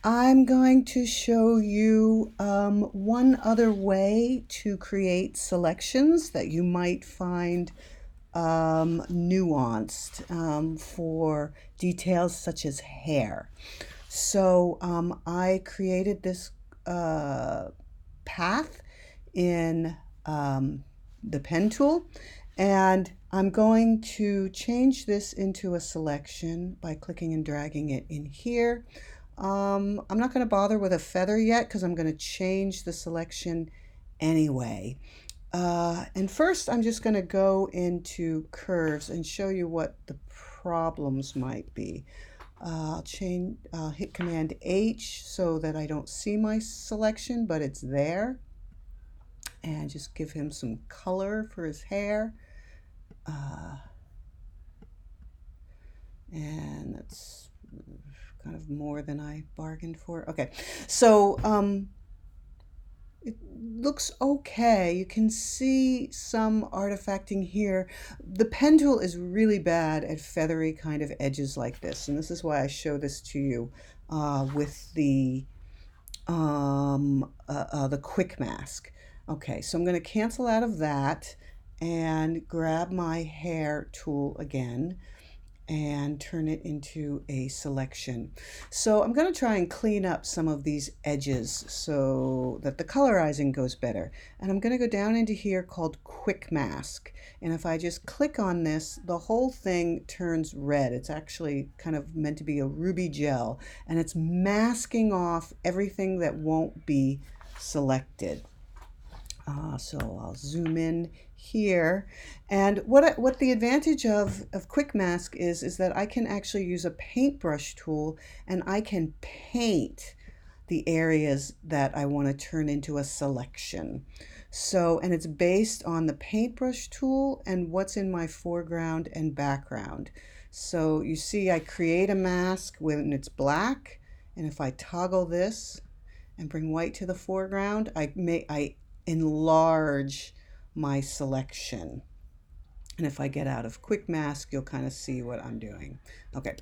I'm going to show you one other way to create selections that you might find nuanced for details such as hair. So I created this uh, path in the pen tool, and I'm going to change this into a selection by clicking and dragging it in here. I'm not going to bother with a feather yet because I'm going to change the selection anyway. And first I'm just going to go into curves and show you what the problems might be. I'll hit Command H so that I don't see my selection, but it's there. And just give him some color for his hair. And that's kind of more than I bargained for. Okay, so it looks okay. You can see some artifacting here. The pen tool is really bad at feathery kind of edges like this, and this is why I show this to you with the quick mask. Okay, so I'm going to cancel out of that and grab my hair tool again and turn it into a selection. So I'm going to try and clean up some of these edges so that the colorizing goes better. And I'm going to go down into here called quick mask. And if I just click on this, the whole thing turns red. It's actually kind of meant to be a ruby gel, and it's masking off everything that won't be selected. So I'll zoom in here. And what the advantage of quick mask is that I can actually use a paintbrush tool and I can paint the areas that I want to turn into a selection. So, and it's based on the paintbrush tool and what's in my foreground and background. So you see I create a mask when it's black, and if I toggle this and bring white to the foreground, I enlarge my selection. And if I get out of quick mask, you'll kind of see what I'm doing. Okay,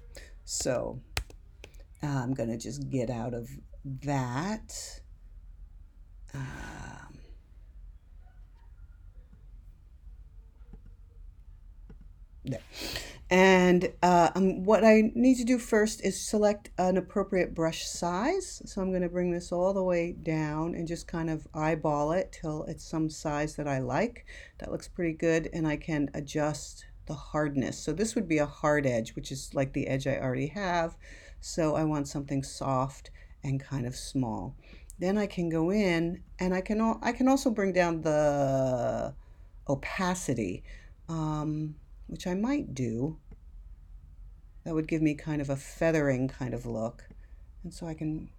so I'm going to just get out of that. There. And what I need to do first is select an appropriate brush size. So I'm going to bring this all the way down and just kind of eyeball it till it's some size that I like. That looks pretty good, and I can adjust the hardness. So this would be a hard edge, which is like the edge I already have. So I want something soft and kind of small. Then I can go in and I can also bring down the opacity. Which I might do. That would give me kind of a feathering kind of look. And so I can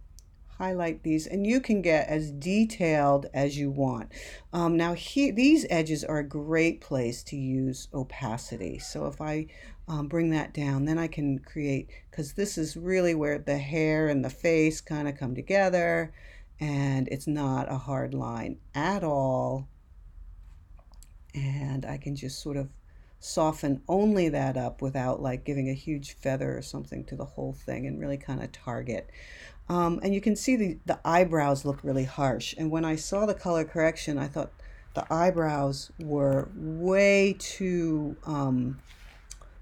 highlight these, and you can get as detailed as you want. Now these edges are a great place to use opacity. So if I bring that down, then I can create, because this is really where the hair and the face kind of come together, and it's not a hard line at all. And I can just sort of soften only that up without like giving a huge feather or something to the whole thing, and really kind of target. And you can see the eyebrows look really harsh. And when I saw the color correction, I thought the eyebrows were way too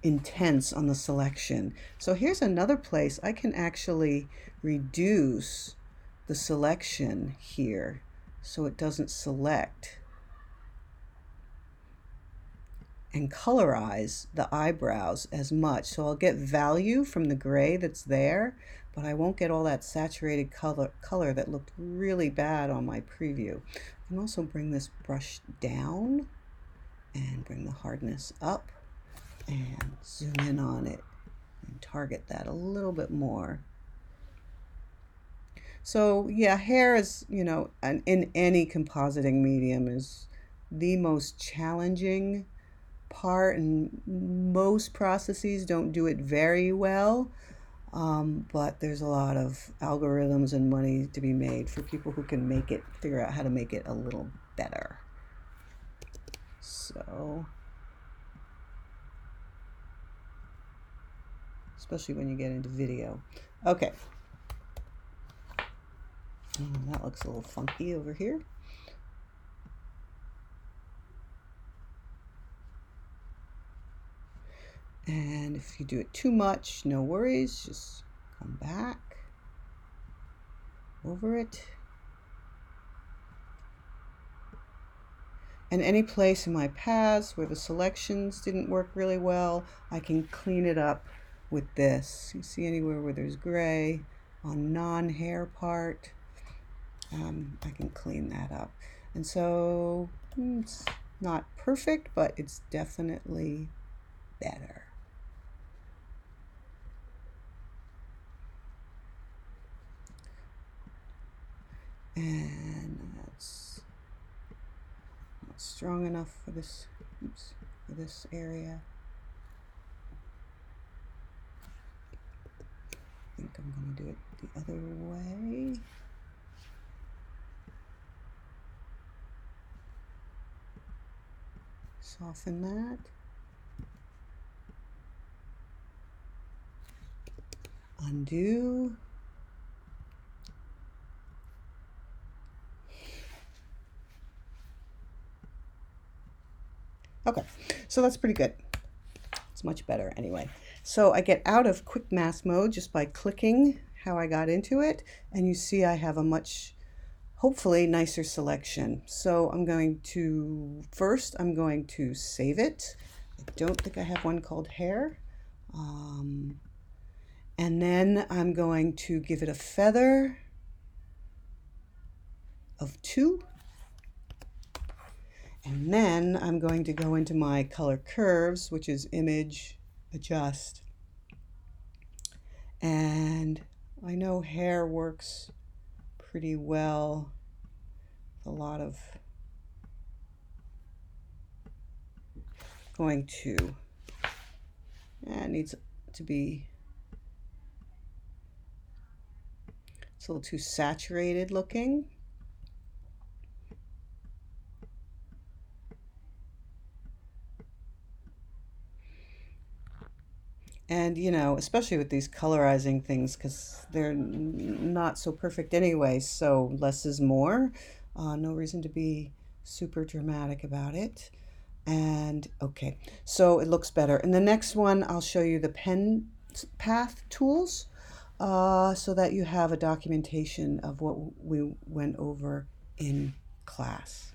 intense on the selection. So here's another place I can actually reduce the selection here so it doesn't select and colorize the eyebrows as much. So I'll get value from the gray that's there, but I won't get all that saturated color that looked really bad on my preview. I can also bring this brush down and bring the hardness up and zoom in on it and target that a little bit more. So yeah, hair is, in any compositing medium is the most challenging part, and most processes don't do it very well, but there's a lot of algorithms and money to be made for people who can figure out how to make it a little better. So, especially when you get into video. Okay, That looks a little funky over here. And if you do it too much, no worries, just come back over it. And any place in my paths where the selections didn't work really well, I can clean it up with this. You see anywhere where there's gray on non-hair part, I can clean that up. And so it's not perfect, but it's definitely better. And that's not strong enough for this, oops, for this area. I think I'm going to do it the other way. Soften that. Undo. Okay, so that's pretty good. It's much better anyway. So I get out of quick mask mode just by clicking how I got into it, and you see I have a much, hopefully, nicer selection. So I'm going to, first I'm going to save it. I don't think I have one called hair. And then I'm going to give it a feather of 2. And then I'm going to go into my color curves, which is image, adjust. And I know hair works pretty well with a lot of going to, it needs to be, it's a little too saturated looking. And, you know, especially with these colorizing things, because they're not so perfect anyway, so less is more. No reason to be super dramatic about it. And okay, so it looks better. In the next one, I'll show you the pen path tools so that you have a documentation of what we went over in class.